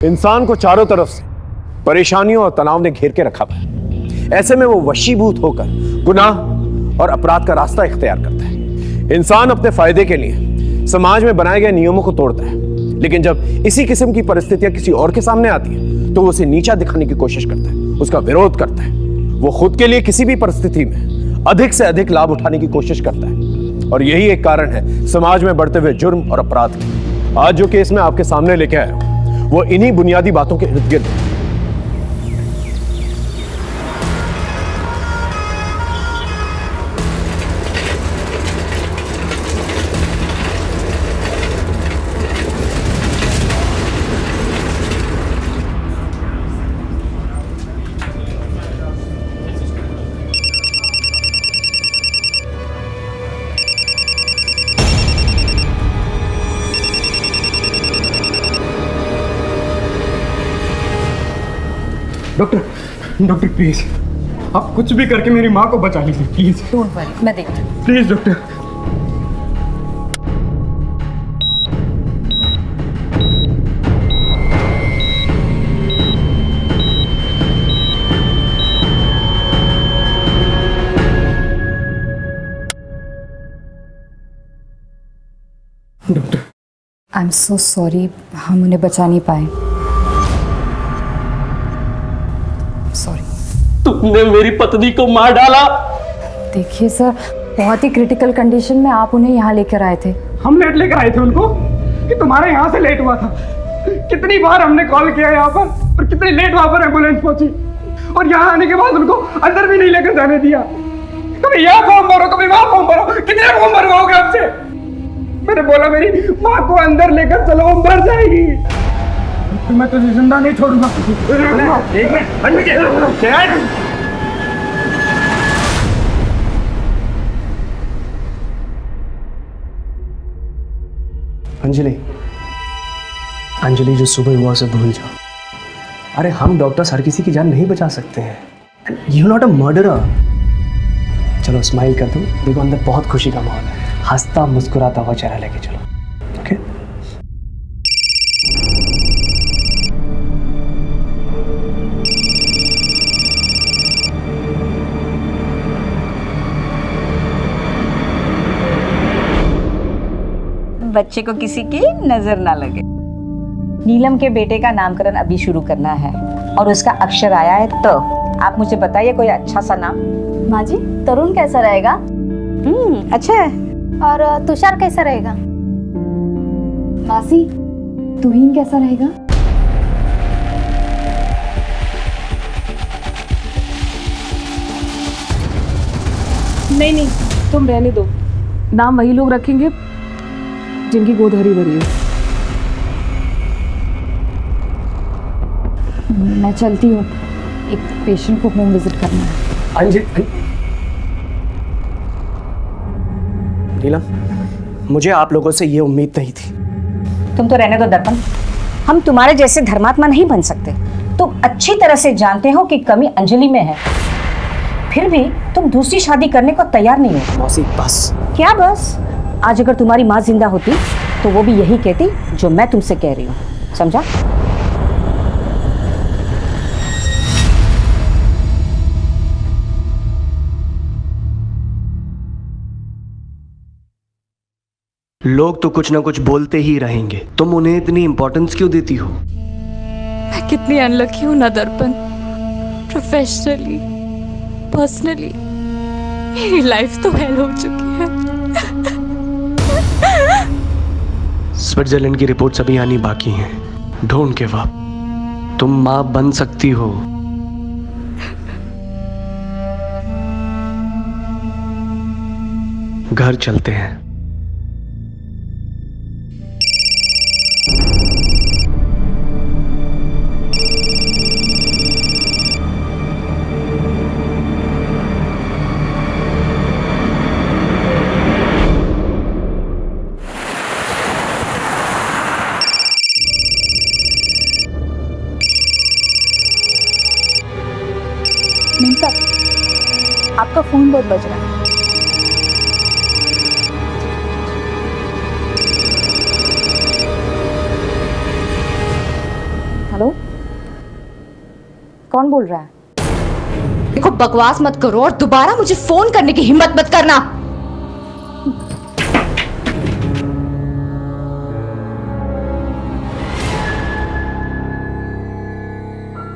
इंसान को चारों तरफ से परेशानियों और तनाव ने घेर के रखा हुआ है। ऐसे में वो वशीभूत होकर गुनाह और अपराध का रास्ता इख्तियार करता है। इंसान अपने फायदे के लिए समाज में बनाए गए नियमों को तोड़ता है, लेकिन जब इसी किस्म की परिस्थितियां किसी और के सामने आती है तो वो उसे नीचा दिखाने की कोशिश करता है, उसका विरोध करता है। वो खुद के लिए किसी भी परिस्थिति में अधिक से अधिक लाभ उठाने की कोशिश करता है, और यही एक कारण है समाज में बढ़ते हुए जुर्म और अपराध के। आज जो केस मैं आपके सामने लेके आया हूं वो इन्हीं बुनियादी बातों के इर्द गिर्द है। डॉक्टर प्लीज, आप कुछ भी करके मेरी माँ को बचा लीजिए प्लीज। डोंट वरी, मैं देखती हूँ। Please doctor. Doctor I am so sorry, हम उन्हें बचा नहीं पाए। सॉरी। तुमने मेरी पत्नी को मार डाला। देखिए सर, बहुत ही क्रिटिकल कंडीशन में आप उन्हें यहाँ लेकर आए थे। हम लेट लेकर आए थे उनको कि तुम्हारे यहाँ से लेट हुआ था। कितनी बार हमने कॉल किया यहाँ पर, और कितनी लेट वहां पर एम्बुलेंस पहुंची, और यहाँ आने के बाद उनको अंदर भी नहीं लेकर जाने दिया। कभी यहाँ फॉर्म भरो, कभी वहां फॉर्म भरो, कितने फॉर्म भरवाओगे आपसे? मैंने बोला मेरी माँ को अंदर लेकर चलो, वो मर जाएगी। मैं तुझे जिंदा नहीं छोड़ूंगा। अंजलि जो सुबह हुआ उसे भूल जाओ। अरे हम डॉक्टर्स हर किसी की जान नहीं बचा सकते हैं। You not a murderer. चलो स्माइल कर दो, देखो अंदर बहुत खुशी का माहौल है। हंसता मुस्कुराता हुआ चेहरा लेके चलो, ओके? बच्चे को किसी की नजर ना लगे। नीलम के बेटे का नामकरण अभी शुरू करना है और उसका अक्षर आया है, तो आप मुझे बताइए कोई अच्छा सा नाम। माँ जी, तरुण कैसा रहेगा? अच्छा है। और तुषार कैसा रहेगा? मासी, तुहीन कैसा रहेगा? नहीं, तुम रहने दो। नाम वही लोग रखेंगे जिनकी गोद हरी भरी है। मैं चलती हूँ, एक पेशेंट को होम विजिट करना है। अंजलि, नीलम, मुझे आप लोगों से ये उम्मीद नहीं थी। तुम तो रहने दो दर्पण, हम तुम्हारे जैसे धर्मात्मा नहीं बन सकते। तुम अच्छी तरह से जानते हो कि कमी अंजलि में है, फिर भी तुम दूसरी शादी करने को तैयार नहीं हो। मौसी बस। क्या बस? आज अगर तुम्हारी माँ जिंदा होती तो वो भी यही कहती जो मैं तुमसे कह रही हूँ, समझा? लोग तो कुछ ना कुछ बोलते ही रहेंगे, तुम उन्हें इतनी इंपॉर्टेंस क्यों देती हो? मैं कितनी अनलकी हूँ ना दर्पण। प्रोफेशनली, पर्सनली मेरी लाइफ तो हेल हो चुकी है। स्विट्जरलैंड की रिपोर्ट्स अभी आनी बाकी हैं। डोंट गिव अप, तुम माँ बन सकती हो। घर चलते हैं। मीनसा, आपका फोन बहुत बज रहा है। हेलो, कौन बोल रहा है? देखो, बकवास मत करो और दोबारा मुझे फोन करने की हिम्मत मत करना।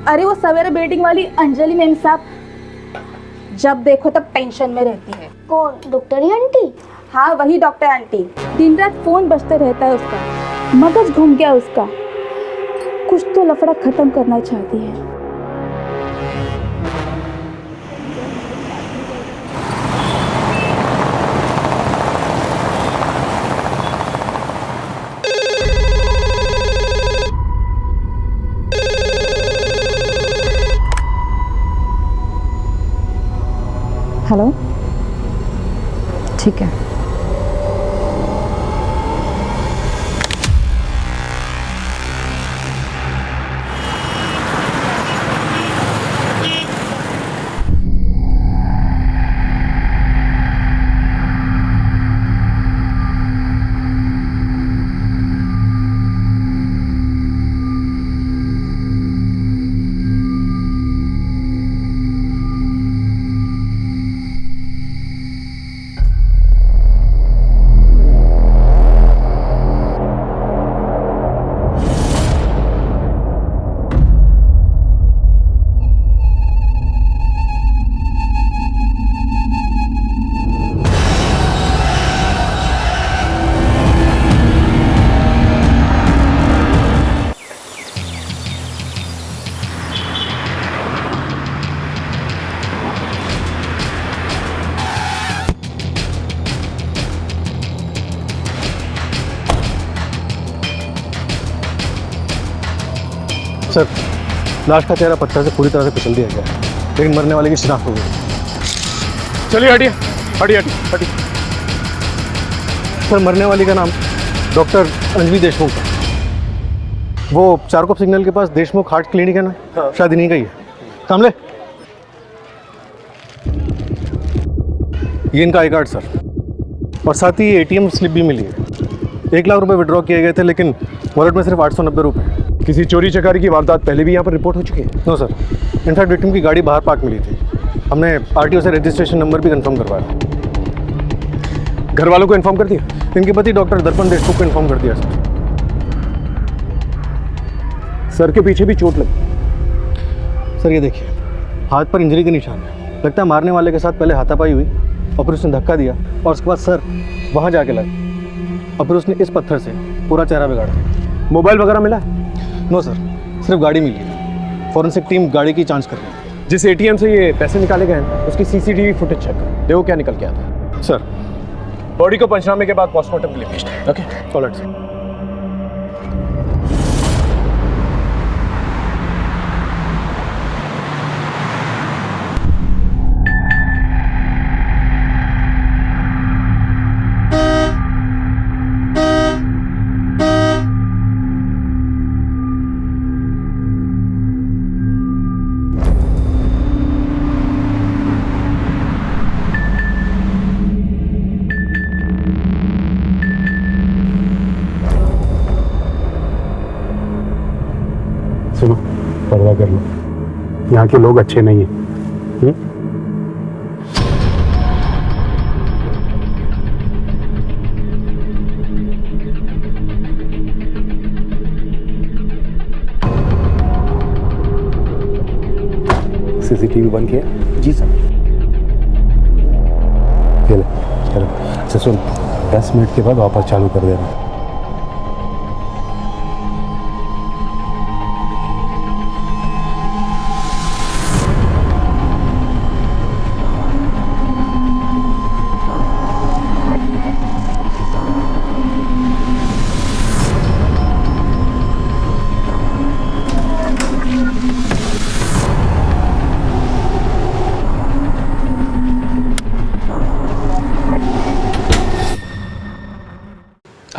अरे वो सवेरे वेटिंग वाली अंजलि मैम साहब, जब देखो तब टेंशन में रहती है। कौन? Doctor aunty? हाँ वही डॉक्टर आंटी, दिन रात फोन बजते रहता है उसका, मगज घूम गया उसका। कुछ तो लफड़ा खत्म करना चाहती है। हेलो, ठीक है। सर, लाश का चेहरा पत्थर से पूरी तरह से कुचल दिया गया है, लेकिन मरने वाले की शिनाख्त हो गई। चलिए हटिए हटिए हटिए हटिए। सर, मरने वाली का नाम डॉक्टर अंजलि देशमुख है। वो चारकोप सिग्नल के पास देशमुख हार्ट क्लिनिक है ना, शायद इन्हीं का ही है। कामले, ये इनका आई कार्ड सर, और साथ ही एटीएम स्लिप भी मिली है। 1 लाख रुपए विड्रॉ किए गए थे, लेकिन वॉलेट में सिर्फ 890 रुपये हैं। किसी चोरी चकारी की वारदात पहले भी यहाँ पर रिपोर्ट हो चुकी है? नो सर, इनफैक्ट विक्टिम की गाड़ी बाहर पार्क मिली थी। हमने आरटीओ से रजिस्ट्रेशन नंबर भी कंफर्म करवाया। घर वालों को इन्फॉर्म कर दिया? इनके पति डॉक्टर दर्पण देशमुख को इन्फॉर्म कर दिया सर। सर के पीछे भी चोट लगी। सर ये देखिए, हाथ पर इंजरी के निशान है। लगता है मारने वाले के साथ पहले हाथापाई हुई और फिर उसने धक्का दिया और उसके बाद सर वहाँ जाके लगा और फिर उसने इस पत्थर से पूरा चेहरा बिगाड़ दिया। मोबाइल वगैरह मिला? नो सर, सिर्फ गाड़ी मिली है। फॉरेंसिक टीम गाड़ी की जांच कर रही है। जिस एटीएम से ये पैसे निकाले गए हैं उसकी सीसीटीवी फुटेज चेक करो, देखो क्या निकल के आता है। सर, बॉडी को पंचनामे के बाद पोस्टमार्टम के लिए भेजना है। Okay, alright sir. सुनो, पर्दा कर लो, यहाँ के लोग अच्छे नहीं हैं। सीसीटीवी बंद किया? जी सर। चलो चलो, अच्छा सुन, 10 मिनट के बाद वापस चालू कर देना।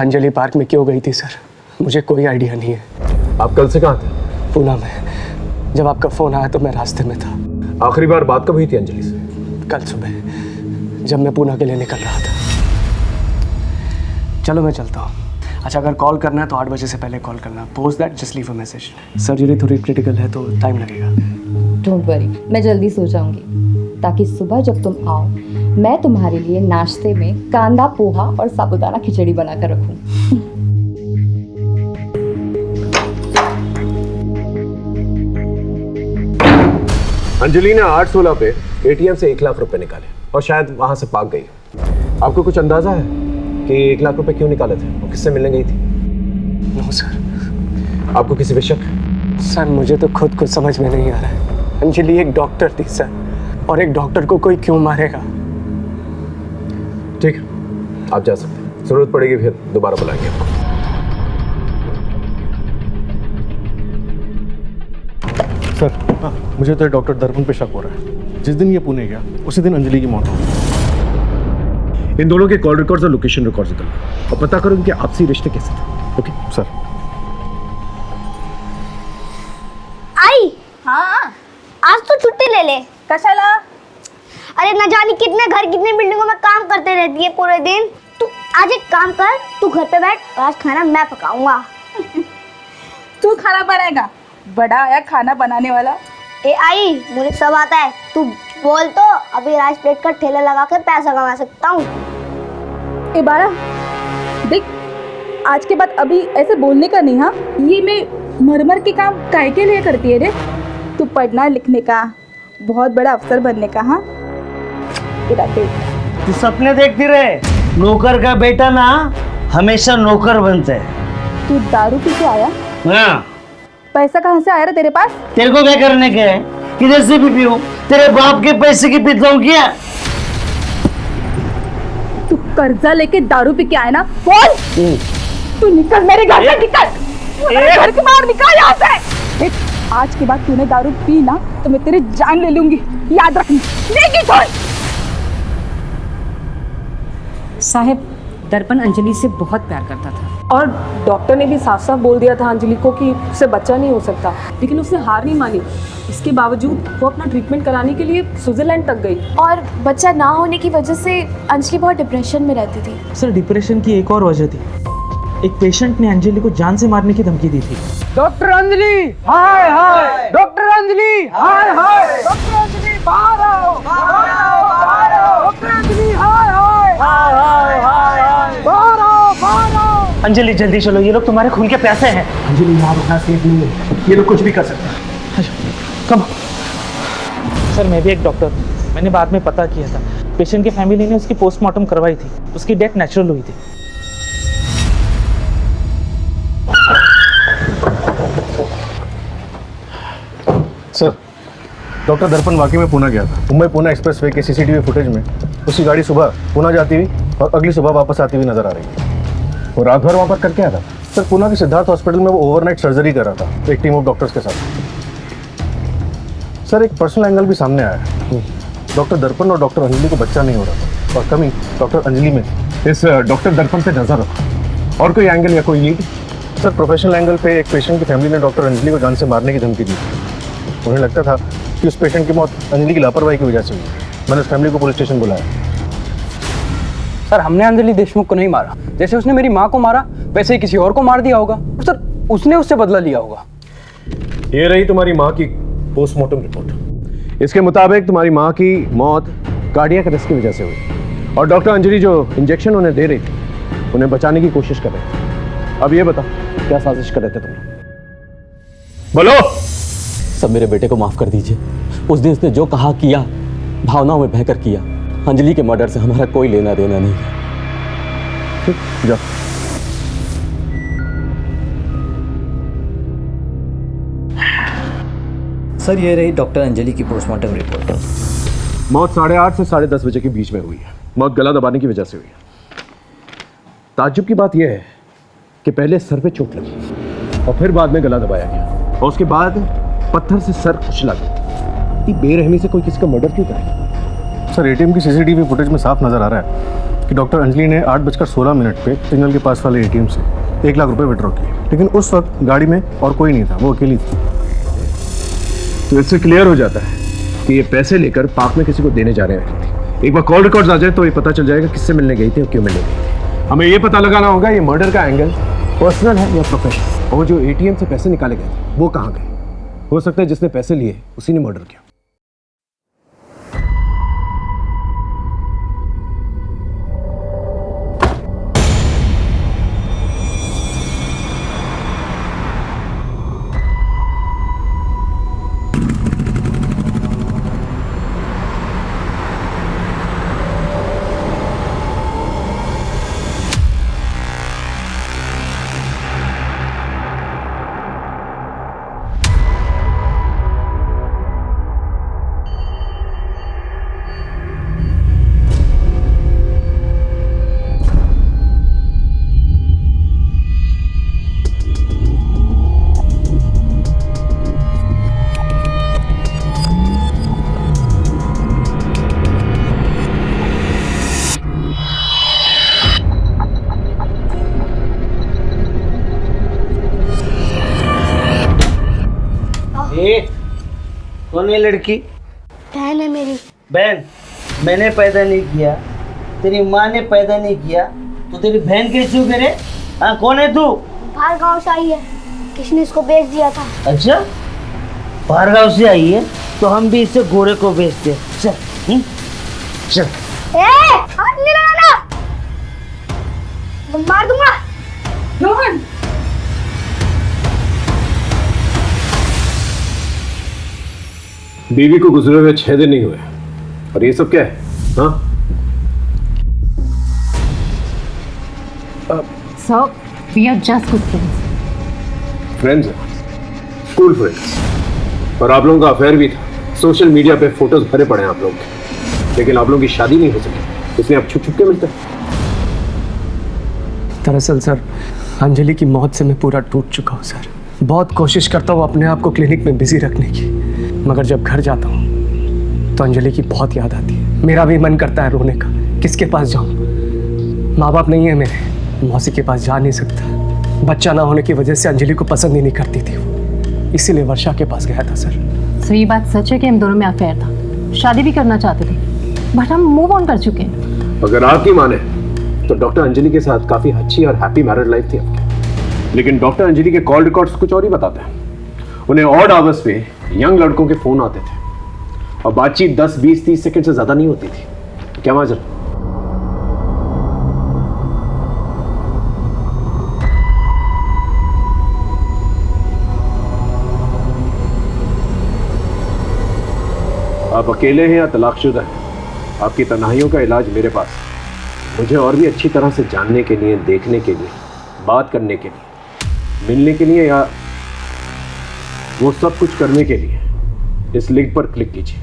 अंजलि पार्क में क्यों गई थी सर, मुझे कोई आइडिया नहीं है। आप कल से कहाँ थे? पूना में। जब आपका फ़ोन आया तो मैं रास्ते में था। आखिरी बार बात कब हुई थी अंजलि से? कल सुबह, जब मैं पूना के लिए निकल रहा था। चलो मैं चलता हूँ, अच्छा, अगर कॉल करना है तो 8 बजे से पहले कॉल करना। Post that just leave a message. Surgery थोड़ी क्रिटिकल है तो टाइम लगेगा। डोंट वरी, मैं जल्दी सो जाऊंगी ताकि सुबह जब तुम आओ मैं तुम्हारे लिए नाश्ते में कांदा पोहा और साबूदाना खिचड़ी बनाकर रखूं। अंजलि ने 8/16 पे एटीएम से 1 लाख रुपए निकाले और शायद वहां से भाग गई। आपको कुछ अंदाजा है कि 1 लाख रुपए क्यों निकाले थे और किससे मिलने गई थी? No sir. आपको किसी पे शक? सर मुझे तो खुद कुछ समझ में नहीं आ रहा है। अंजलि एक डॉक्टर थी सर, और एक डॉक्टर को कोई क्यों मारेगा? ठीक है, आप जा सकते हैं। जरूरत पड़ेगी फिर दोबारा बुलाएंगे आपको। सर मुझे तो डॉक्टर दर्पण पे शक हो रहा है। जिस दिन ये पुणे गया उसी दिन अंजलि की मौत हो गई। इन दोनों के कॉल रिकॉर्ड्स और लोकेशन रिकॉर्ड्स निकालो और पता करो इनके आपसी रिश्ते कैसे थे। Okay sir. आई हाँ, आज तो छुट्टी ले ले। कशाला? अरे न जाने कितने घर कितने बिल्डिंगों में काम करते रहती है पूरे दिन। तू आज एक काम कर, तू घर पे बैठ और आज खाना मैं पकाऊंगा। तू खाना बनाएगा? बड़ा आया खाना बनाने वाला। ए आई, मुझे सब आता है, तू बोल तो अभी राइस प्लेट का ठेला लगा के पैसा कमा सकता हूँ। ए बारा, देख आज के बाद अभी ऐसे बोलने का नहीं। हाँ, ये मैं मरमर के काम काहे के लिए करती है रे? तू पढ़ना लिखने का, बहुत बड़ा अफसर बनने का। हाँ तू सपने देखती रहे। नौकर का बेटा ना हमेशा नौकर बनता है। तू दारू पी के आया? हाँ। पैसा कहाँ से आया रे तेरे पास? तेरे को क्या करने का है? किधर से भी पीऊं? तेरे बाप के पैसे की पीता हूँ क्या? तू कर्जा लेके दारू पी के आया ना? बोल। तू निकल मेरे घर से, निकल मेरे घर के बाहर, निकल यहाँ से। देख, आज के बाद तूने दारू पी ना तो मैं तेरी जान ले लूंगी, याद रखना। लेगी छोड़। साहब, दर्पण अंजलि से बहुत प्यार करता था और डॉक्टर ने भी साफ साफ बोल दिया था अंजलि को कि उससे बच्चा नहीं हो सकता, लेकिन उसने हार नहीं मानी। इसके बावजूद वो अपना ट्रीटमेंट कराने के लिए स्विट्जरलैंड तक गई। और बच्चा ना होने की वजह से अंजलि बहुत डिप्रेशन में रहती थी। सर, डिप्रेशन की एक और वजह थी। एक पेशेंट ने अंजलि को जान से मारने की धमकी दी थी। डॉक्टर अंजलि, हाय हाय। डॉक्टर अंजलि, हाय हाय। डॉक्टर अंजलि, बाहर आओ, बाहर आओ, बाहर आओ। डॉक्टर अंजलि, हाय हाय, हाय हाय, हाय हाय। बाहर आओ, बाहर आओ। अंजलि जल्दी चलो, ये लोग तुम्हारे खून के प्यासे हैं। अंजलि यहाँ रुकना सेफ नहीं है, ये लोग कुछ भी कर सकते हैं। कम। सर, मैं भी एक डॉक्टर हूँ। मैंने बाद में पता किया था, पेशेंट की फैमिली ने उसकी पोस्टमार्टम करवाई थी। उसकी डेथ नेचुरल हुई थी। सर, डॉक्टर दर्पण वाकई में पुणे गया था। मुंबई पुणे एक्सप्रेसवे के सीसीटीवी फुटेज में उसकी गाड़ी सुबह पुणे जाती हुई और अगली सुबह वापस आती हुई नजर आ रही है। वो रात भर वहाँ पर करके आया था। सर, पुणे के सिद्धार्थ हॉस्पिटल में वो ओवरनाइट सर्जरी कर रहा था एक टीम ऑफ डॉक्टर्स के साथ। सर, एक पर्सनल एंगल भी सामने आया है। डॉक्टर दर्पण और डॉक्टर अंजलि को बच्चा नहीं हो रहा था और कमी डॉक्टर अंजलि में थी। इस डॉक्टर दर्पण पे नजर रखो। और कोई एंगल या कोई लीड? सर, प्रोफेशनल एंगल पे एक पेशेंट की फैमिली ने डॉक्टर अंजलि को जान से मारने की धमकी दी। उन्हें लगता था कि उस पेशेंट की मौत अंजलि की लापरवाही की वजह से हुई। मैंने उस फैमिली को पुलिस स्टेशन बुलाया। सर, हमने अंजलि देशमुख को नहीं मारा। जैसे उसने मेरी माँ को मारा वैसे ही किसी और को मार दिया होगा। और सर, उसने उससे बदला लिया होगा। ये रही तुम्हारी माँ की पोस्टमार्टम रिपोर्ट। इसके मुताबिक तुम्हारी माँ की मौत कार्डियक अरेस्ट की वजह से हुई और डॉक्टर अंजलि जो इंजेक्शन उन्हें दे रही थी उन्हें बचाने की कोशिश कर रहे थे। अब ये बता, क्या साजिश कर रहे थे तुम? बोलो। सब मेरे बेटे को माफ कर दीजिए। उस दिन उसने जो कहा किया, भावनाओं में बहकर किया। अंजलि के मर्डर से हमारा कोई लेना देना नहीं है। ठीक, जाओ। सर, ये रही डॉक्टर अंजलि की पोस्टमार्टम रिपोर्ट। मौत 8:30 से 10:30 बजे के बीच में हुई है। मौत गला दबाने की वजह से हुई है। ताज्जुब की बात यह है कि पहले सर पे चोट लगी और फिर बाद में गला दबाया गया और उसके बाद पत्थर से सर कुचला गया। इतनी बेरहमी से कोई किसी का मर्डर क्यों करेगा? सर, एटीएम की सीसीटीवी फुटेज में साफ नजर आ रहा है कि डॉक्टर अंजलि ने 8:16 पे सिग्नल के पास वाले एटीएम से 1 लाख रुपए विड्रॉ किए, लेकिन उस वक्त गाड़ी में और कोई नहीं था, वो अकेली थी। तो इससे क्लियर हो जाता है कि ये पैसे लेकर पार्क में किसी को देने जा रहे हैं। एक बार कॉल रिकॉर्ड्स आ जाए तो ये पता चल जाएगा किससे मिलने गई थी और क्यों मिलने गई थी। हमें ये पता लगाना होगा ये मर्डर का एंगल पर्सनल है या प्रोफेशनल? और जो एटीएम से पैसे निकाले गए थे वो कहाँ गए? हो सकता है जिसने पैसे लिए उसी ने मर्डर किया। कौन है लड़की? बहन है मेरी। बहन? मैंने पैदा नहीं किया, तेरी माँ ने पैदा नहीं किया, तो तेरी बहन कैसे हो रे? हाँ, कौन है तू? बाहर गांव से आई है, किसने इसको बेच दिया था। अच्छा, बाहर गाँव से आई है तो हम भी इसे गोरे को बेचते। चल चल। हाथ नहीं लगाना, मार दूंगा। रोहन, बीवी को गुजरे हुए 6 दिन नहीं हुए और ये सब क्या है? हाँ? Sir, we are just good friends. Friends हैं, स्कूल फ्रेंड्स। और आप लोगों का अफेयर भी था। सोशल मीडिया पे फोटोज भरे पड़े हैं आप लोग के, लेकिन आप लोगों की शादी नहीं हो सकी, इसलिए आप छुप छुप के मिलते हैं। दरअसल सर, अंजलि की मौत से मैं पूरा टूट चुका हूँ सर। बहुत कोशिश करता हूँ अपने आप को क्लिनिक में बिजी रखने की, मगर जब घर जाता हूँ तो अंजलि की बहुत याद आती है। मेरा भी मन करता है रोने का, किसके पास जाऊँ? माँ बाप नहीं है मेरे, मौसी के पास जा नहीं सकता। बच्चा ना होने की वजह से अंजलि को पसंद ही नहीं करती थी वो, इसीलिए वर्षा के पास गया था सर। सर, ये बात सच है कि हम दोनों में अफेयर था, शादी भी करना चाहते थे, बट हम मूव ऑन कर चुके हैं। अगर आपकी माने तो डॉक्टर अंजलि के साथ काफी अच्छी और हैप्पी मैरिड लाइफ थी आपकी, लेकिन डॉक्टर अंजलि के कॉल रिकॉर्ड्स कुछ और ही बताते हैं। उन्हें ऑड आवर्स पे यंग लड़कों के फोन आते थे और बातचीत 10, 20, 30 सेकंड से ज्यादा नहीं होती थी। क्या माजरा? आप अकेले हैं या तलाकशुदा हैं? आपकी तन्हाइयों का इलाज मेरे पास है। मुझे और भी अच्छी तरह से जानने के लिए, देखने के लिए, बात करने के लिए, मिलने के लिए या वो सब कुछ करने के लिए इस लिंक पर क्लिक कीजिए।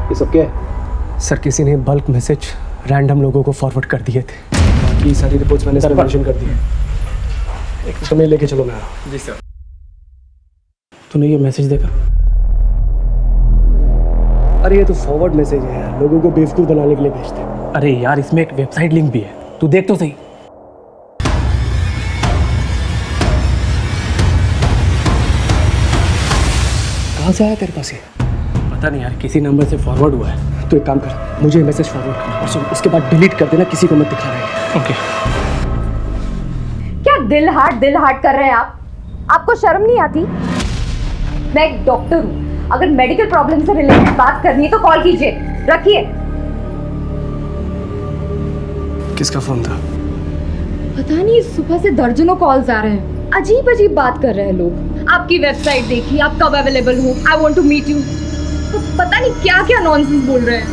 ये सब क्या है? सर, किसी ने बल्क मैसेज रैंडम लोगों को फॉरवर्ड कर दिए थे। बाकी सारी रिपोर्ट्स मैंने सर मेंशन कर दी है। एक समय लेके चलो मैं आ रहा हूँ। जी सर। तूने ये मैसेज देखा? अरे ये तो फॉरवर्ड मैसेज है यार, लोगों को बेवकूफ़ बनाने के लिए भेजते हैं। अरे यार, इसमें एक वेबसाइट लिंक भी है, तू देख तो सही। कहाँ से आया तेरे पास ये? पता नहीं यार, किसी नंबर से फॉरवर्ड हुआ है। तो एक काम कर, मुझे मैसेज फॉरवर्ड कर और सुन, उसके बाद डिलीट कर देना, किसी को मत दिखाना है। ओके। क्या दिल हार्ट कर रहे हैं आप? आपको शर्म नहीं आती? मैं एक डॉक्टर हूँ, अगर मेडिकल प्रॉब्लम से रिलेटेड बात करनी है तो कॉल कीजिए, रखिए। किसका फोन था? पता नहीं, सुबह से दर्जनों कॉल्स आ रहे हैं, अजीब अजीब बात कर रहे हैं लोग। आपकी वेबसाइट देखी, आप कब अवेलेबल हो, I want to meet you, तो पता नहीं क्या क्या नॉनसेंस बोल रहे हैं।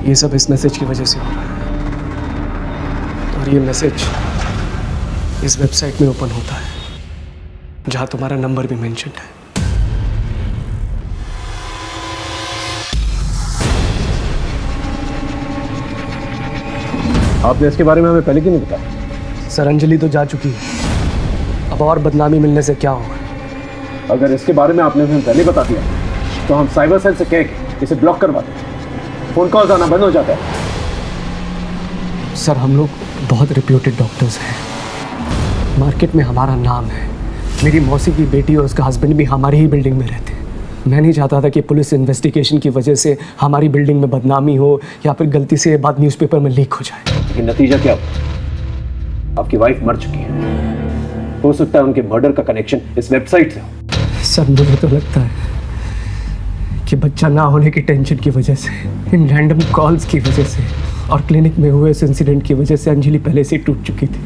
ये सब इस मैसेज की वजह से हो रहा है, और ये मैसेज इस वेबसाइट में ओपन होता है जहां तुम्हारा नंबर भी मेंशन्ड है। आपने इसके बारे में हमें पहले क्यों नहीं बताया? सर, अंजलि तो जा चुकी है, अब और बदनामी मिलने से क्या होगा? अगर इसके बारे में आपने हमें पहले बता दिया तो हम साइबर सेल से कह के इसे ब्लॉक करवा देते, फोन कॉल्स आना बंद हो जाता है। सर, हम लोग बहुत रिप्यूटेड डॉक्टर्स हैं, मार्केट में हमारा नाम है। मेरी मौसी की बेटी और उसका हस्बैंड भी हमारी ही बिल्डिंग में रहते हैं। मैं नहीं चाहता था कि पुलिस इन्वेस्टिगेशन की वजह से हमारी बिल्डिंग में बदनामी हो या फिर गलती से ये बात न्यूज़पेपर में लीक हो जाए। लेकिन नतीजा क्या हुआ? आपकी वाइफ मर चुकी है। हो सकता है उनके मर्डर का कनेक्शन इस वेबसाइट से हो। सर मुझे तो लगता है कि बच्चा ना होने की टेंशन की वजह से, इन रैंडम कॉल्स की वजह से और क्लिनिक में हुए इस इंसिडेंट की वजह से अंजलि पहले से टूट चुकी थी,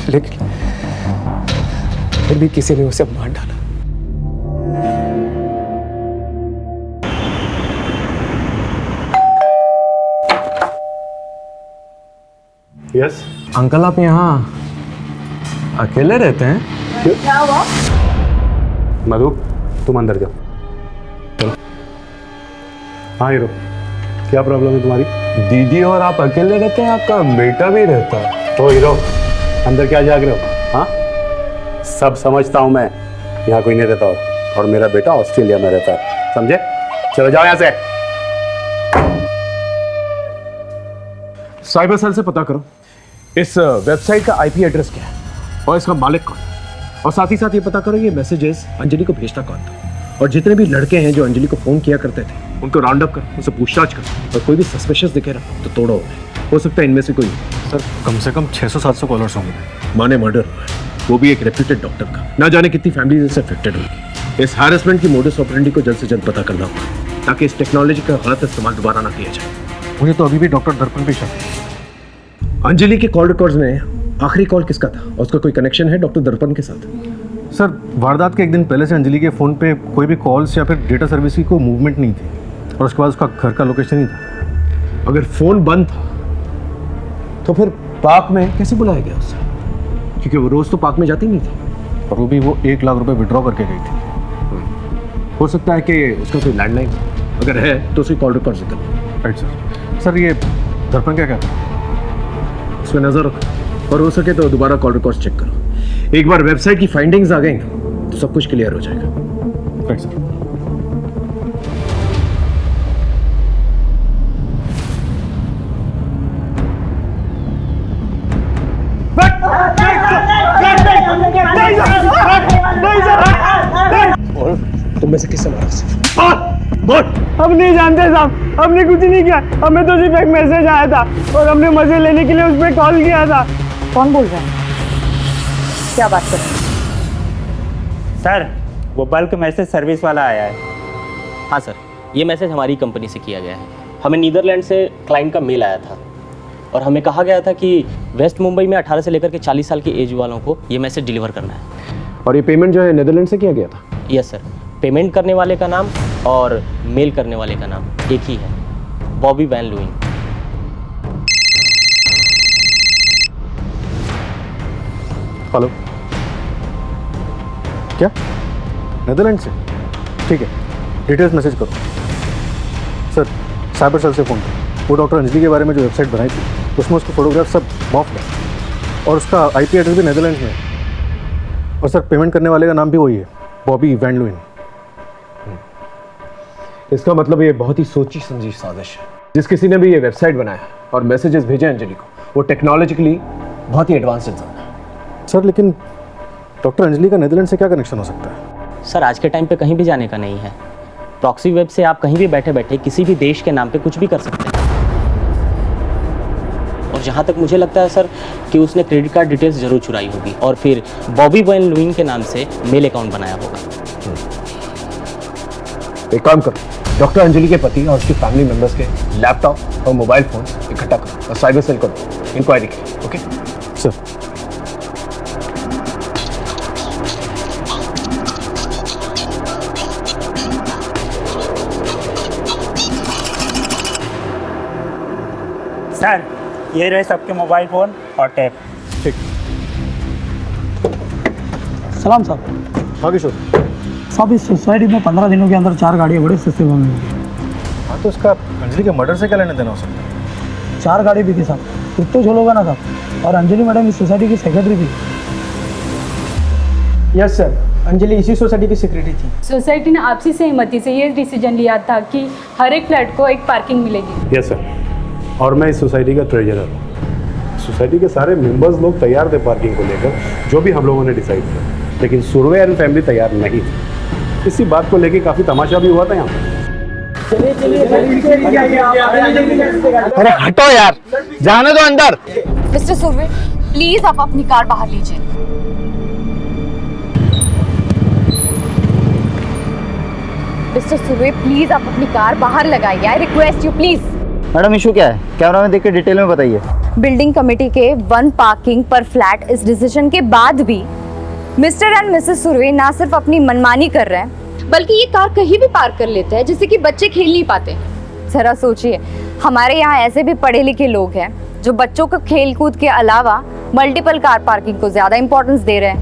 लेकिन फिर भी किसी ने उसे मार डाला। यस अंकल आप यहाँ अकेले रहते हैं? क्या हुआ? मधु तुम अंदर जाओ, चलो। हाँ हीरो, क्या प्रॉब्लम है तुम्हारी? दीदी और आप अकेले रहते हैं, आपका बेटा भी रहता है। ओ हीरो, अंदर क्या जाग रहे हो? हाँ, सब समझता हूँ मैं, यहाँ कोई नहीं रहता और मेरा बेटा ऑस्ट्रेलिया में रहता है, समझे? चलो जाओ यहाँ से। साइबर सेल से पता करो इस वेबसाइट का आईपी एड्रेस क्या है और इसका मालिक कौन, और साथ ही साथ ये पता करो ये मैसेजेस अंजलि को भेजता कौन था, और जितने भी लड़के हैं जो अंजलि को फोन किया करते थे उनको राउंड अप करो, उनसे पूछताछ करो, और कोई भी सस्पिशियस दिखे ना तो तोड़ो। हो सकता है इनमें से कोई। सर कम से कम 600-700 कॉलर्स होंगे। माने मर्डर हुआ है, वो भी एक रेप्यूटेड डॉक्टर का। ना जाने कितनी फैमिलीज इससे अफेक्टेड होगी। इस हैरेसमेंट की मोडस ऑपरेंडी को जल्द से जल्द पता करना होगा ताकि इस टेक्नोलॉजी का गलत इस्तेमाल दोबारा ना किया जाए। मुझे तो अभी भी डॉक्टर दर्पण पे शक है। अंजलि के कॉल रिकॉर्ड्स में आखिरी कॉल किसका था और उसका कोई कनेक्शन है डॉक्टर दर्पण के साथ? सर वारदात के एक दिन पहले से अंजलि के फ़ोन पे कोई भी कॉल्स या फिर डेटा सर्विस की कोई मूवमेंट नहीं थी, और उसके बाद उसका घर का लोकेशन ही था। अगर फ़ोन बंद था तो फिर पार्क में कैसे बुलाया गया उसे? क्योंकि वो रोज़ तो पार्क में जाती नहीं थी, और वो भी वो 1 लाख रुपए विड्रॉ करके गई थी। हो सकता है कि उसका कोई लैंडलाइन, अगर है तो उसकी कॉल रिकॉर्ड से करो। Right sir. सर ये दर्पण क्या कहता है? उस पर नज़र रखो और हो सके तो दोबारा कॉल रिकॉर्ड चेक करो। एक बार वेबसाइट की फाइंडिंग्स आ गई ना तो सब कुछ क्लियर हो जाएगा। Right sir. तुम में से किससे मारा उसे? हम नहीं जानते साहब, हमने कुछ नहीं किया। हमें तो सिर्फ एक मैसेज आया था और हमने मजे लेने के लिए उस पर कॉल किया था। कौन बोल रहा है? क्या बात कर रहे हैं? सर वो बल्क मैसेज सर्विस वाला आया है। हाँ सर, ये मैसेज हमारी कंपनी से किया गया है। हमें नीदरलैंड से क्लाइंट का मेल आया था और हमें कहा गया था कि वेस्ट मुंबई में 18 से लेकर के 40 साल की एज वालों को ये मैसेज डिलीवर करना है। और ये पेमेंट जो है नीदरलैंड से किया गया था? यस सर, पेमेंट करने वाले का नाम और मेल करने वाले का नाम एक ही है, बॉबी वैन लुइन। हेलो, क्या नीदरलैंड से? ठीक है, डिटेल्स मैसेज करो। सर साइबर सेल से फ़ोन करो। वो डॉक्टर अंजलि के बारे में जो वेबसाइट बनाई थी उसमें उसको फोटोग्राफ सब मॉफ है और उसका आईपी एड्रेस भी नीदरलैंड में है। और सर पेमेंट करने वाले का नाम भी वही है, बॉबी वैन लुइन। इसका मतलब ये बहुत ही सोची समझी साजिश है। जिस किसी ने भी ये वेबसाइट बनाया और मैसेजेस भेजे अंजलि को, वो टेक्नोलॉजिकली बहुत ही एडवांस इंसान है। सर लेकिन डॉक्टर अंजलि का नीदरलैंड से क्या कनेक्शन हो सकता है? सर आज के टाइम पे कहीं भी जाने का नहीं है। प्रॉक्सी वेब से आप कहीं भी बैठे बैठे किसी भी देश के नाम पे कुछ भी कर सकते हैं। और जहाँ तक मुझे लगता है सर कि उसने क्रेडिट कार्ड डिटेल्स जरूर चुराई होगी और फिर बॉबी वैन लुइन के नाम से मेल अकाउंट बनाया होगा। एक काम करो, डॉक्टर अंजलि के पति और उसकी फैमिली मेंबर्स के लैपटॉप और मोबाइल फोन इकट्ठा करो और साइबर सेल करो इंक्वायरी की। Okay sir. सर ये रहे सबके मोबाइल फ़ोन और टैब। ठीक। सलाम साहब। हाँ किशोर। साहब इस सोसाइटी में 15 दिनों के अंदर 4 गाड़ियाँ बड़े सस्ते में मिली। हाँ तो उसका अंजलि के मर्डर से क्या लेने देना हो सकता है? 4 गाड़ी बिकी साहब, कुछ तो झोल होगा ना साहब। और अंजलि मैडम इस सोसाइटी की सेक्रेटरी थी। यस सर, अंजलि इसी सोसाइटी की सेक्रेटरी थी। सोसाइटी ने आपसी सहमति से ये डिसीजन लिया था कि हर एक फ्लैट को एक पार्किंग मिलेगी। यस सर, और मैं इस सोसाइटी का ट्रेजरर हूँ। सोसाइटी के सारे मेंबर्स लोग तैयार थे पार्किंग को लेकर, जो भी हम लोगों ने डिसाइड किया, लेकिन सुरवे एंड फैमिली तैयार नहीं थी। इसी बात को लेके काफी तमाशा भी हुआ था यहाँ पे। अरे हटो यार, जाने दो अंदर। मिस्टर सुरवे, प्लीज आप अपनी कार बाहर लीजिए। मिस्टर सुरवे, प्लीज आप अपनी कार बाहर लगाइए। I request you please. Madam issue क्या है, कैमरा में देख के डिटेल में बताइए। बिल्डिंग कमेटी के 1 पार्किंग पर फ्लैट इस डिसीजन के बाद भी मिस्टर एंड मिसेस सुरवे ना सिर्फ अपनी मनमानी कर रहे हैं, बल्कि ये कार कहीं भी पार्क कर लेते हैं जिससे कि बच्चे खेल नहीं पाते। जरा सोचिए, हमारे यहाँ ऐसे भी पढ़े लिखे लोग हैं जो बच्चों को खेल कूद के अलावा मल्टीपल कार पार्किंग को ज्यादा इंपॉर्टेंस दे रहे हैं।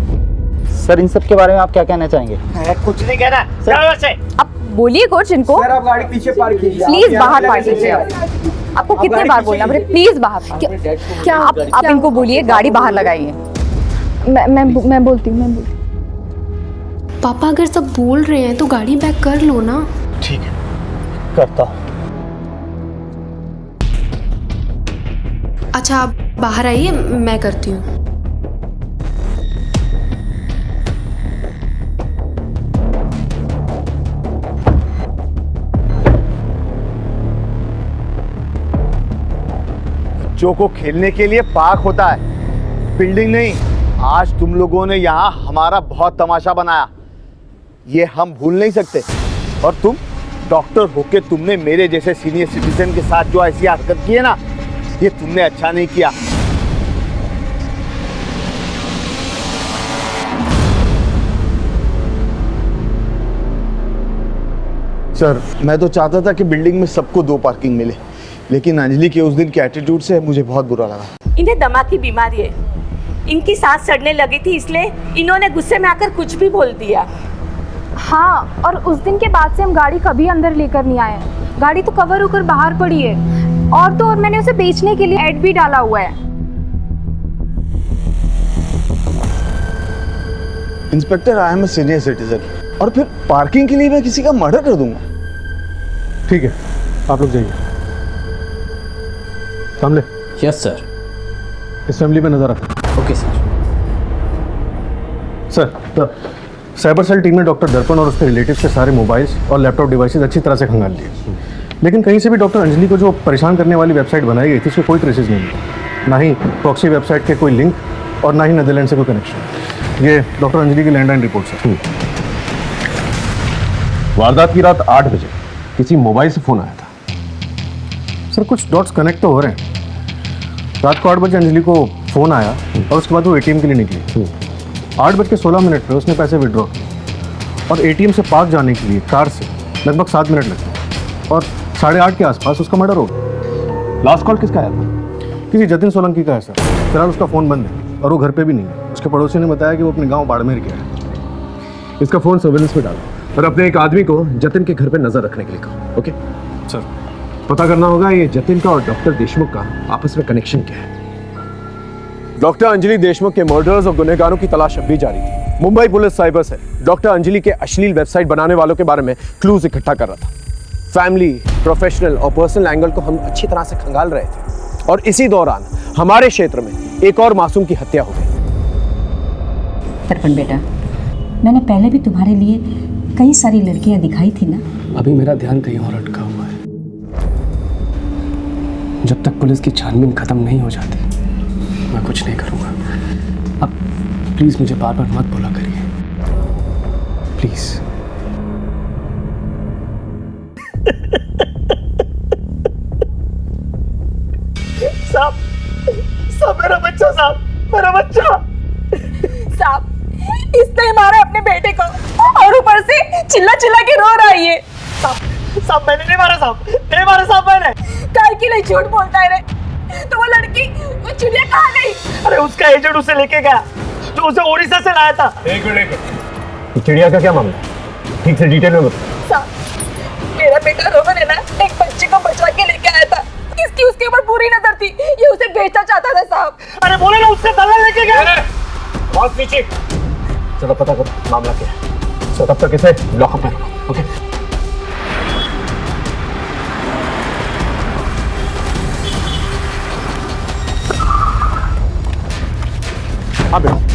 सर इन सब के बारे में आप क्या कहना चाहेंगे? कुछ नहीं कहना सर। अब बोलिए कुछ इनको। सर आप गाड़ी पीछे पार्क कीजिए। प्लीज बाहर पार्क कीजिए। आपको कितने बार बोलना पड़े, प्लीज बाहर। क्या आप इनको बोलिए गाड़ी बाहर लगाइए। मैं बोलती हूँ। पापा अगर सब बोल रहे हैं तो गाड़ी बैक कर लो ना। ठीक है, करता हूँ। अच्छा आप बाहर आइए, मैं करती हूँ। बच्चों को खेलने के लिए पार्क होता है, बिल्डिंग नहीं। आज तुम लोगों ने यहाँ हमारा बहुत तमाशा बनाया, ये हम भूल नहीं सकते। और तुम डॉक्टर होके तुमने मेरे जैसे सीनियर सिटीजन के साथ जो ऐसी हरकत की है ना, ये तुमने अच्छा नहीं किया। सर मैं तो चाहता था कि बिल्डिंग में सबको 2 पार्किंग मिले, लेकिन अंजलि के उस दिन के एटीट्यूड से मुझे बहुत बुरा लगा। इन्हें दमा की बीमारी है, इनकी सांस चढ़ने लगी थी, इसलिए इन्होंने गुस्से में आकर कुछ भी बोल दिया। हाँ, और उस दिन के बाद से हम गाड़ी कभी अंदर लेकर नहीं आए। गाड़ी तो कवर होकर बाहर पड़ी है, और तो और मैंने उसे बेचने के लिए ऐड भी डाला हुआ है। Inspector I am a senior citizen, और फिर पार्किंग के लिए मैं किसी का मर्डर कर दूंगा? ठीक है, आप लोग जाइए। सामने। Yes sir. इस फैमिली पे नजर रखना। Okay sir. Sir cyber cell team ने डॉक्टर दर्पण और उसके रिलेटिव्स के सारे मोबाइल्स और लैपटॉप डिवाइसेस अच्छी तरह से खंगाल लिए, लेकिन कहीं से भी डॉक्टर अंजलि को जो परेशान करने वाली वेबसाइट बनाई गई थी उसके कोई ट्रेसेस नहीं मिले, ना ही प्रॉक्सी वेबसाइट के कोई लिंक और ना ही नेदरलैंड से कोई कनेक्शन। ये डॉक्टर अंजलि की लैंडलाइन रिपोर्ट है। वारदात की रात 8 बजे किसी मोबाइल से फोन आया था। सर कुछ डॉट्स कनेक्ट तो हो रहे हैं। रात को 8 बजे अंजलि को फ़ोन आया और उसके बाद वो एटीएम के लिए निकली। 8:16 पे उसने पैसे विड्रॉ किए और एटीएम से पार्क जाने के लिए कार से लगभग 7 मिनट लगे और 8:30 के आसपास उसका मर्डर हो गया। लास्ट कॉल किसका आया था? किसी जतिन सोलंकी का है सर। फिलहाल उसका फ़ोन बंद है और वो घर पे भी नहीं है। उसके पड़ोसी ने बताया कि वो अपने गाँव बाड़मेर गया है। इसका फोन सर्विलेंस में डालो और अपने एक आदमी को जतिन के घर पे नजर रखने के लिए कहो। Okay sir. पता करना होगा ये जतिन का और डॉक्टर देशमुख का आपस में कनेक्शन क्या है। डॉक्टर अंजलि देशमुख के मर्डर्स और गुनहगारों की तलाश अब भी जारी थी। मुंबई पुलिस साइबर से डॉक्टर अंजलि के अश्लील वेबसाइट बनाने वालों के बारे में क्लूज इकट्ठा कर रहा था। फैमिली, प्रोफेशनल और पर्सनल एंगल को हम अच्छी तरह से खंगाल रहे थे और इसी दौरान हमारे क्षेत्र में एक और मासूम की हत्या हो गई। दर्पण बेटा, मैंने पहले भी तुम्हारे लिए कई सारी लड़कियां दिखाई थी ना। अभी मेरा ध्यान कहीं और अटका हुआ है। जब तक पुलिस की छानबीन खत्म नहीं हो जाती मैं कुछ नहीं करूंगा। अब प्लीज मुझे बार बार मत बोला करिए, प्लीज। साहब मेरा बच्चा, साहब मेरा बच्चा। साहब इसने मारा अपने बेटे को और ऊपर से चिल्ला चिल्ला के रो रहा है ये। साहब मैंने नहीं मारा, साहब मैंने। काय के लिए झूठ बोलता है रे? तो वो लड़की, वो चिड़िया कहाँ गई? अरे उसका एजेंट उसे लेके गया जो उसे ओडिशा से लाया था। एक मिनट, चिड़िया का क्या मामला? ठीक से डिटेल में बताओ। साहब मेरा बेटा रोहन है ना, एक बच्चे को बचा के लेके आया था। इसकी उसके ऊपर पूरी नजर थी, ये उसे बेचना चाहता था साहब। अरे बोले ना उससे दलाल लेके गया। बहुत नीचे। चलो पता करो मामला क्या है। सो तब तक इसे लॉकअप में रखो। ओके।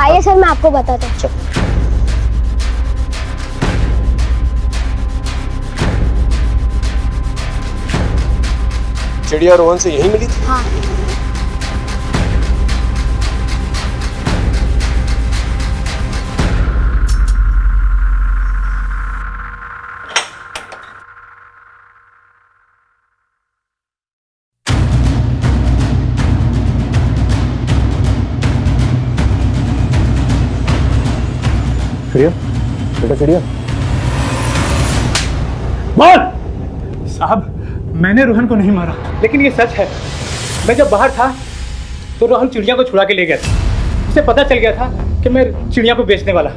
आइए सर, मैं आपको बताता हूँ। चिड़िया रोहन से यहीं मिली थी? हाँ। चिड़िया, बेटा चिड़िया। बोल। साहब, मैंने रोहन को नहीं मारा, लेकिन ये सच है। मैं जब बाहर था तो रोहन चिड़िया को छुड़ा के ले गया था। उसे पता चल गया था कि मैं चिड़िया को बेचने वाला।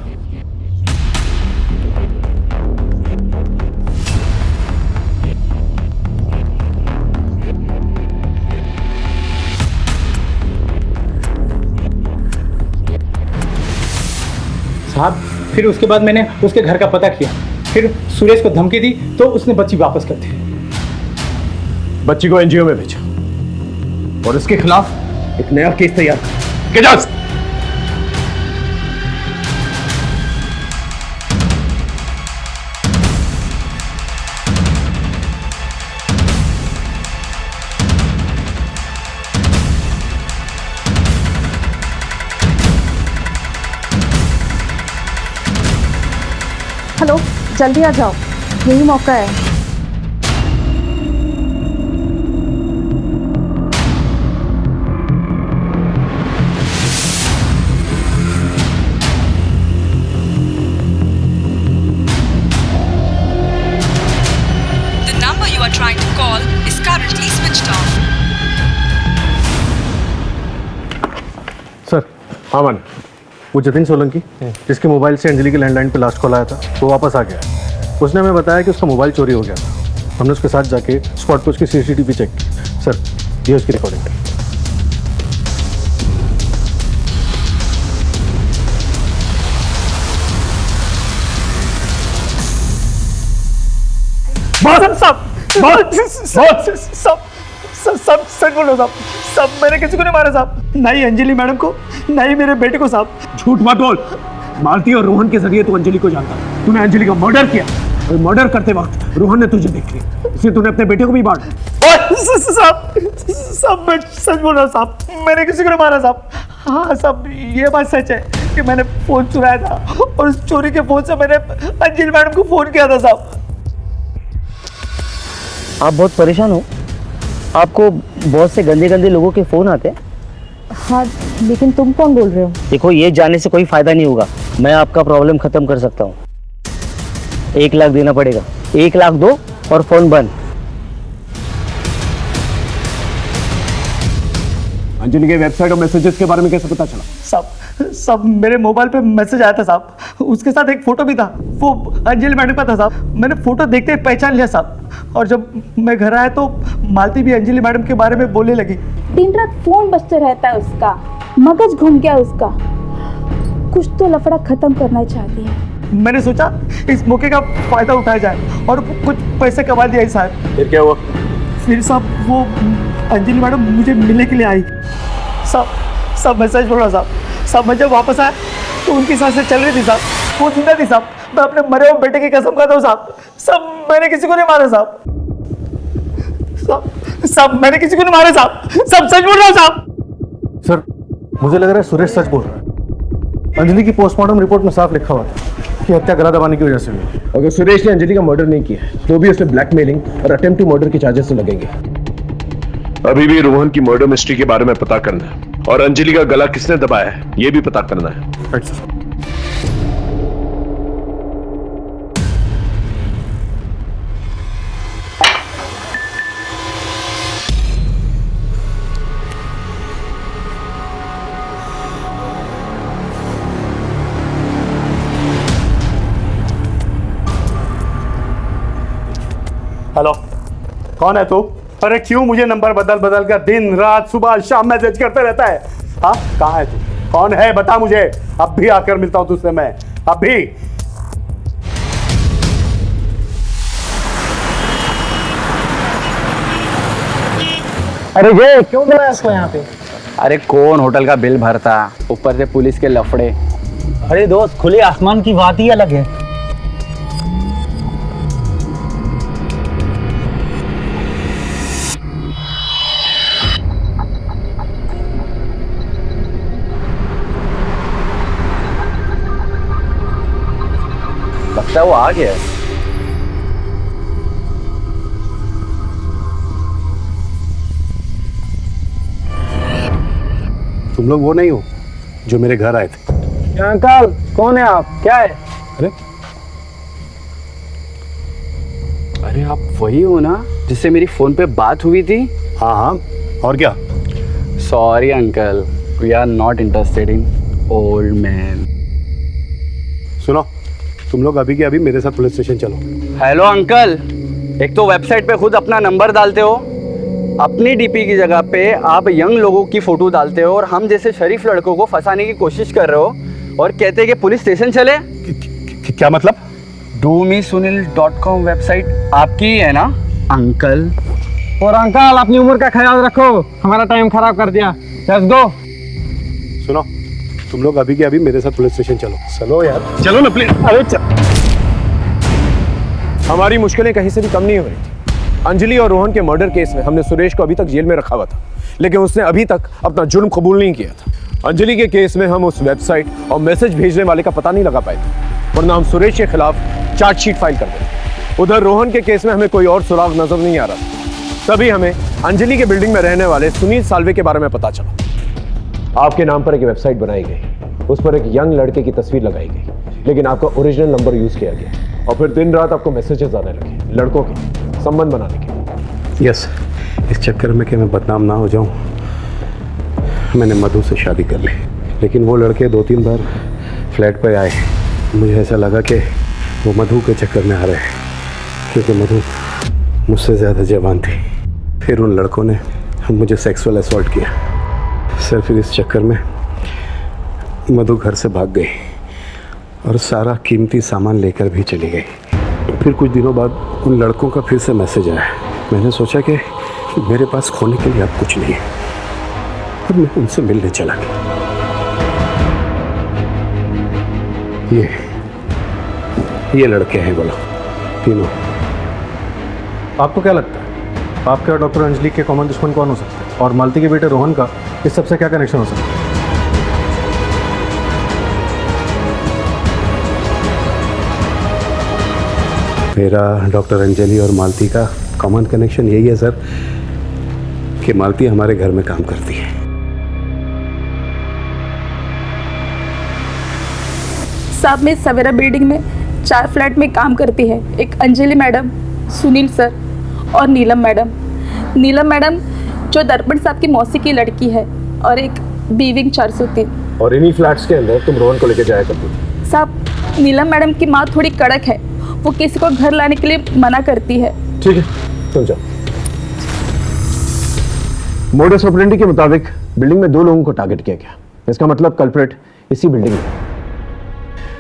साहब, फिर उसके बाद मैंने उसके घर का पता किया, फिर सुरेश को धमकी दी तो उसने बच्ची वापस कर दी। बच्ची को एनजीओ में भेजा और इसके खिलाफ एक नया केस तैयार कर। जा। हेलो, जल्दी आ जाओ, यही मौका है। The number you are trying to call is currently switched off. Sir, हाँ मान, वो जतिन सोलंकी जिसके मोबाइल से अंजलि के लैंडलाइन पे लास्ट कॉल आया था, वो वापस आ गया। उसने हमें बताया कि उसका मोबाइल चोरी हो गया था। हमने उसके साथ जाके स्पॉट पे उसकी सीसीटीवी चेक की। सर, ये उसकी रिकॉर्डिंग है। सब सच बोलो साहब, सब मैंने किसी को नहीं मारा साहब, ना ही अंजलि मैडम को, ना ही मेरे बेटे को साहब। झूठ मत बोल। मालती और रोहन के जरिए तू अंजलि को जानता। तूने अंजलि का मर्डर किया और मर्डर करते वक्त रोहन ने तुझे देख लिया, इसलिए तूने अपने बेटे को भी मारा। साहब मैं सच बोल रहा हूँ साहब, मैंने किसी को नहीं मारा साहब। हाँ साहब, ये बात सच है कि मैंने फोन चुराया था और उस चोरी के फोन से मैंने अंजलि मैडम को फोन किया था साहब। आप बहुत परेशान हो? आपको बहुत से गंदे गंदे लोगों के फ़ोन आते हैं? हाँ, लेकिन तुम कौन बोल रहे हो? देखो, ये जानने से कोई फ़ायदा नहीं होगा। मैं आपका प्रॉब्लम ख़त्म कर सकता हूँ। 1 लाख देना पड़ेगा। 1 लाख दो और फ़ोन बंद। अंजलि के वेबसाइट और मैसेजेस के बारे में कैसे पता चला? साहब मेरे मोबाइल पे मैसेज आया था साहब, उसके साथ एक फोटो भी था, वो अंजलि मैडम का था साहब। मैंने फोटो देखते ही पहचान लिया साहब, और जब मैं घर आया तो मालती भी अंजलि मैडम के बारे में बोलने लगी। दिन रात फोन बजते रहता है उसका, मगज घूम गया उसका। कुछ तो लफड़ा खत्म करना चाहती है। मैंने सोचा इस मौके का फायदा उठाया जाए और कुछ पैसे कमा दिया साहब। फिर क्या हुआ? फिर साहब वो अंजलि मैडम मुझे मिलने के लिए आई साहब। मैं सच बोल रहा साहब, मैं जब वापस आया तो उनकी सांसें चल रही थी साहब, वो जिंदा थी साहब। मैं अपने मरे हुए बेटे की कसम खाता हूँ साहब, मैंने किसी को नहीं मारा साहब। मैंने किसी को नहीं मारा साहब, सच बोल रहा हूँ साहब। सर, मुझे लग रहा है सुरेश सच बोल रहा है। अंजलि की पोस्टमार्टम रिपोर्ट में साफ लिखा हुआ था कि हत्या गला दबाने की वजह से हुई। अगर सुरेश ने अंजलि का मर्डर नहीं किया तो भी उसने ब्लैकमेलिंग और अटेम्प्ट टू मर्डर के चार्जेस से लगेंगे। अभी भी रोहन की मर्डर मिस्ट्री के बारे में पता करना है और अंजलि का गला किसने दबाया है ये भी पता करना है। Right sir. हेलो, कौन है तू? अरे क्यों मुझे नंबर बदल बदल कर दिन रात सुबह शाम मैसेज करते रहता है? हाँ, कहाँ है तू? कौन है बता मुझे, अब भी आकर मिलता हूँ तुझसे मैं, अभी। अरे ये क्यों बुलाया इसको यहाँ पे? अरे कौन होटल का बिल भरता, ऊपर से पुलिस के लफड़े। अरे दोस्त, खुले आसमान की बात ही अलग है। लगता है वो आ गया है। तुम लोग वो नहीं हो जो मेरे घर आए थे? अंकल कौन है आप, क्या है? अरे आप वही हो ना जिससे मेरी फोन पे बात हुई थी? हाँ हाँ, और क्या? Sorry uncle, we are not interested in old man. सुनो, तुम लोग अभी के अभी मेरे साथ पुलिस स्टेशन चलो। हेलो अंकल, एक तो वेबसाइट पे खुद अपना नंबर डालते हो, अपनी डीपी की जगह पे आप यंग लोगों की फोटो डालते हो और हम जैसे शरीफ लड़कों को फंसाने की कोशिश कर रहे हो और कहते हैं कि पुलिस स्टेशन चले। क्या मतलब? domesunil.com वेबसाइट आपकी ही है ना अंकल? और अंकल अपनी उम्र का ख्याल रखो, हमारा टाइम खराब कर दिया। Let's go. सुनो, तुम लोग अभी के अभी मेरे साथ पुलिस स्टेशन चलो। चलो यार, चलो ना प्लीज। अरे हमारी मुश्किलें कहीं से भी कम नहीं हो रही थी। अंजलि और रोहन के मर्डर केस में हमने सुरेश को अभी तक जेल में रखा हुआ था, लेकिन उसने अभी तक अपना जुर्म कबूल नहीं किया था। अंजलि के केस में हम उस वेबसाइट और मैसेज भेजने वाले का पता नहीं लगा पाए थे, वरना हम सुरेश के खिलाफ चार्जशीट फाइल कर देते। उधर रोहन के केस में हमें कोई और सुराग नजर नहीं आ रहा था। तभी हमें अंजलि के बिल्डिंग में रहने वाले सुनील साल्वे के बारे में पता चला। आपके नाम पर एक वेबसाइट बनाई गई, उस पर एक यंग लड़के की तस्वीर लगाई गई, लेकिन आपका ओरिजिनल नंबर यूज किया गया और फिर दिन रात आपको मैसेजेस आने लगे लड़कों के संबंध बनाने के। यस, इस चक्कर में कि मैं बदनाम ना हो जाऊं, मैंने मधु से शादी कर ली। लेकिन वो लड़के 2-3 बार फ्लैट पे आए, मुझे ऐसा लगा कि वो मधु के चक्कर में आ रहे हैं, क्योंकि मधु मुझसे ज़्यादा जवान थी। फिर उन लड़कों ने मुझे सेक्सुअल असॉल्ट किया। सर फिर इस चक्कर में मधु घर से भाग गई और सारा कीमती सामान लेकर भी चली गई। फिर कुछ दिनों बाद उन लड़कों का फिर से मैसेज आया। मैंने सोचा कि मेरे पास खोने के लिए अब कुछ नहीं है, और मैं उनसे मिलने चला गया। ये लड़के हैं, बोलो, तीनों। आपको क्या लगता है आपके और डॉक्टर अंजलि के कॉमन दुश्मन कौन हो सकता है, और मालती के बेटे रोहन का इस सबसे क्या कनेक्शन हो सकता है? मेरा डॉक्टर अंजलि और मालती का कॉमन कनेक्शन यही है सर कि मालती हमारे घर में काम करती है। साहब मैं सवेरा बिल्डिंग में 4 फ्लैट में काम करती है। एक अंजलि मैडम, सुनील सर और नीलम मैडम। नीलम मैडम जो दर्पण साहब की मौसी की लड़की है, और एक बीविंग 403। और इन्हीं फ्लैट्स के अंदर तुम रोहन को लेकर जाया करती थी? साहब नीलम मैडम की माँ थोड़ी कड़क है, वो किसी को घर लाने के लिए मना करती है। ठीक है, तुम जाओ। मोडस ऑपरेंडी के मुताबिक बिल्डिंग में 2 लोगों को टारगेट किया गया। इसका मतलब कल्प्रेट इसी बिल्डिंग में।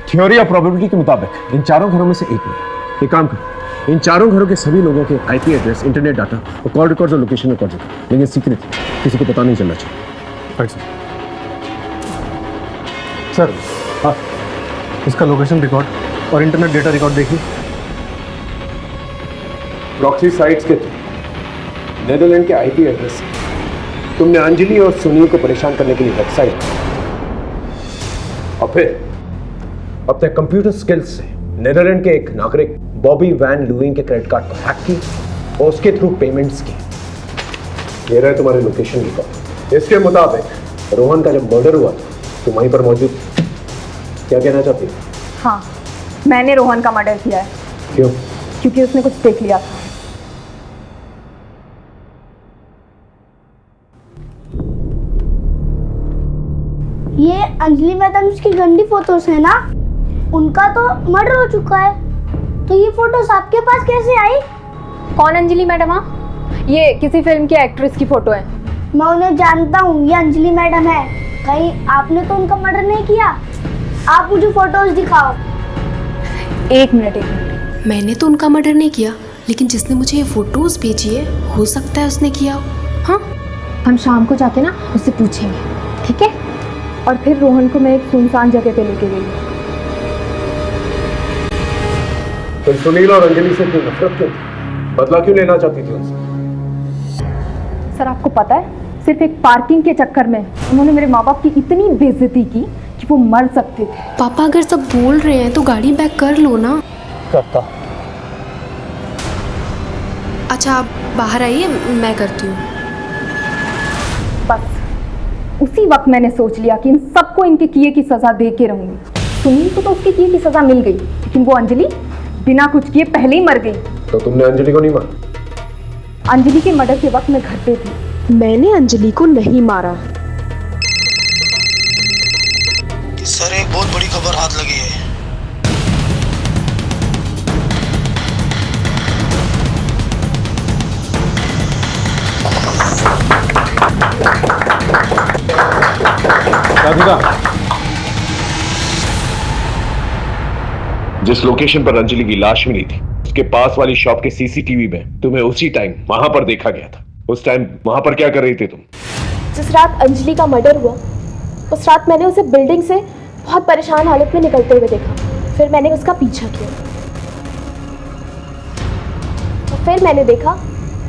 थ्योरी और प्रोबेबिलिटी के मुताबिक इन 4 घरों में से एक में। एक काम करो, इन 4 घरों के सभी लोगों के आईपी एड्रेस, इंटरनेट डाटा और कॉल रिकॉर्ड्स और लोकेशन रिकॉर्ड होगा, लेकिन सीक्रेट, किसी को पता नहीं चलना चाहिए। सर हाँ, इसका लोकेशन रिकॉर्ड और इंटरनेट डेटा रिकॉर्ड देखिए। प्रॉक्सी साइट्स के नेदरलैंड के आईपी एड्रेस से तुमने अंजलि और सुनील को परेशान करने के लिए वेबसाइट, और फिर अपने कंप्यूटर स्किल्स से नेदरलैंड के एक नागरिक बॉबी वैन लुइंग के क्रेडिट कार्ड को हैक की और उसके थ्रू पेमेंट्स की। ये रहे तुम्हारे लोकेशन रिकॉर्ड। इसके मुताबिक रोहन का जब मर्डर हुआ तुम वहीं पर मौजूद। क्या कहना चाहती हो? हाँ, मैंने रोहन का मर्डर किया है। क्यों? क्योंकि उसने कुछ देख लिया था। ये अंजलि मैडम की गंदी फोटोज है ना? उनका तो मर्डर हो चुका है, तो ये फोटोज आपके पास कैसे आई? कौन अंजलि मैडम? ये किसी फिल्म की एक्ट्रेस की फोटो है। मैं उन्हें जानता हूँ, ये अंजलि मैडम है। कहीं आपने तो उनका मर्डर नहीं किया? आप मुझे फोटोज दिखाओ। एक मिनट। मैंने तो उनका मर्डर नहीं किया, लेकिन जिसने मुझे ये फोटोज भेजी है हो सकता है उसने किया हो। हाँ, हम शाम को जाके ना उससे पूछेंगे, ठीक है? और फिर रोहन को मैं एक सुनसान जगह पे लेके गई। तुम सुनील और अंजलि से क्यों नफरत क्यों थी? बदला क्यों लेना चाहती थी उनसे? सर आपको पता है, सिर्फ एक पार्किंग के चक्कर में उन्होंने मेरे माँ बाप की इतनी बेइज्जती की कि वो मर सकते थे। पापा अगर सब बोल रहे हैं तो गाड़ी बैक कर लो ना। करता। अच्छा आप बाहर आइए, मैं करती हूँ। बस उसी वक्त मैंने सोच लिया कि इन सबको इनके किए की सजा दे के रहूंगी। सुनील को तो उसके किए की सजा मिल गई, लेकिन वो अंजलि बिना कुछ किए पहले ही मर गई। तो तुमने अंजलि को नहीं मारा? अंजलि के मर्डर के वक्त मैं घर पे थी। मैंने अंजलि को नहीं मारा। सर एक बहुत बड़ी खबर हाथ लगी है। राधिका, जिस लोकेशन पर अंजलि की लाश मिली थी उसके पास वाली शॉप के सीसीटीवी में तुम्हें उसी टाइम वहां पर देखा गया था। उस टाइम वहां पर क्या कर रही थी तुम? जिस रात अंजलि का मर्डर हुआ उस रात मैंने उसे बिल्डिंग से बहुत परेशान हालत में निकलते हुए देखा। फिर मैंने उसका पीछा किया और फिर मैंने देखा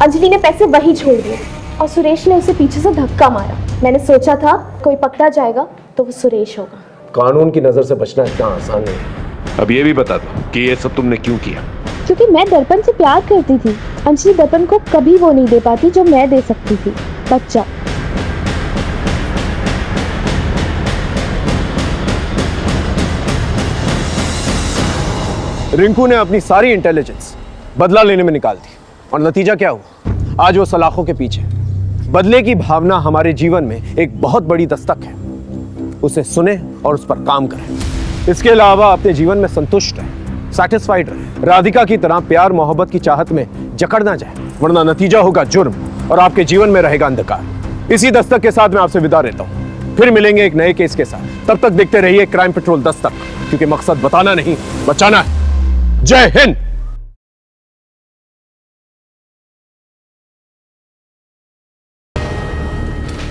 अंजलि ने पैसे वहीं छोड़ दिए और सुरेश ने उसे पीछे से धक्का मारा। मैंने सोचा था कोई पकड़ा जाएगा तो वो सुरेश होगा। कानून की नजर से बचना इतना आसान नहीं। अब ये भी बता दो कि ये सब तुमने क्यों किया? क्योंकि मैं दर्पण से प्यार करती थी। अंजलि दर्पण को कभी वो नहीं दे पाती जो मैं दे सकती थी। बच्चा। रिंकू ने अपनी सारी इंटेलिजेंस बदला लेने में निकाल दी और नतीजा क्या हुआ? आज वो सलाखों के पीछे। बदले की भावना हमारे जीवन में एक बहुत बड़ी दस्तक है। उसे सुने और उस पर काम करें। इसके अलावा अपने जीवन में संतुष्ट रहे, सैटिस्फाइड रहे। राधिका की तरह प्यार मोहब्बत की चाहत में जकड़ ना जाए, वरना नतीजा होगा जुर्म और आपके जीवन में रहेगा अंधकार। इसी दस्तक के साथ मैं आपसे विदा लेता हूं। फिर मिलेंगे एक नए केस के साथ। तब तक देखते रहिए क्राइम पेट्रोल दस्तक, क्योंकि मकसद बताना नहीं बचाना है। जय हिंद।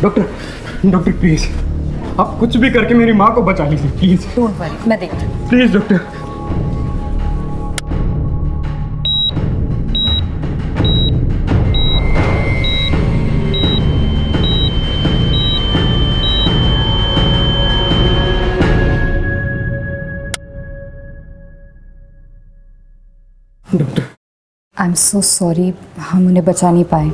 डॉक्टर प्लीज आप कुछ भी करके मेरी माँ को बचा लीजिए प्लीज। डोंट वरी, मैं देखती हूँ। Please doctor. Doctor I am so sorry, हम उन्हें बचा नहीं पाए।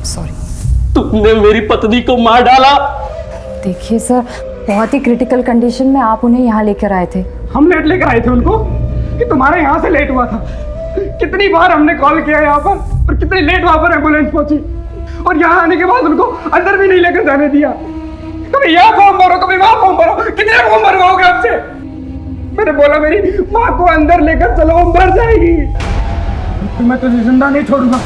सॉरी। तुमने मेरी पत्नी को मार डाला। देखिए सर, बहुत ही क्रिटिकल कंडीशन में आप उन्हें यहाँ लेकर आए थे। हम लेट लेकर आए थे उनको कि तुम्हारे यहाँ से लेट हुआ था। कितनी बार हमने कॉल किया यहाँ पर और कितनी लेट वहां पर एम्बुलेंस पहुंची और यहाँ आने के बाद उनको अंदर भी नहीं लेकर जाने दिया। कभी यहाँ फॉर्म भरो, कभी वहां फॉर्म भरो। कितने फॉर्म भरवाओगे आपसे? मैंने बोला मेरी माँ को अंदर लेकर चलो, वो मर जाएगी। मैं तुझे जिंदा नहीं छोड़ूंगा।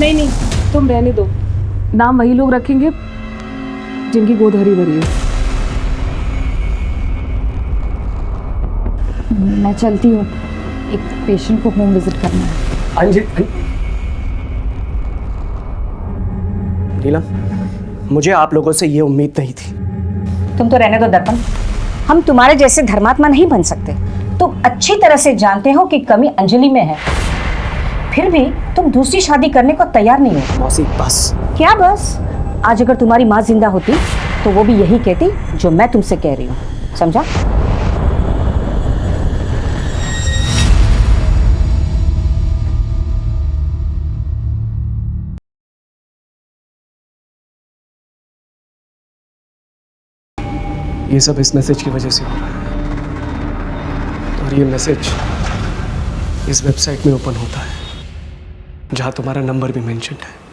एक मिनट नहीं, तुम रहने दो। नाम वही लोग रखेंगे जिनकी गोद हरी भरी है। मैं चलती हूँ, एक पेशेंट को होम विजिट करना है। अंजलि, नीला, मुझे आप लोगों से ये उम्मीद नहीं थी। तुम तो रहने दो दर्पण, हम तुम्हारे जैसे धर्मात्मा नहीं बन सकते। तुम अच्छी तरह से जानते हो कि कमी अंजलि में है, फिर भी तुम दूसरी शादी करने को तैयार नहीं हो। मौसी बस। क्या बस? आज अगर तुम्हारी माँ जिंदा होती तो वो भी यही कहती जो मैं तुमसे कह रही हूँ, समझा? ये सब इस मैसेज की वजह से हो रहा है और ये मैसेज इस वेबसाइट में ओपन होता है जहां तुम्हारा नंबर भी मेंशन है।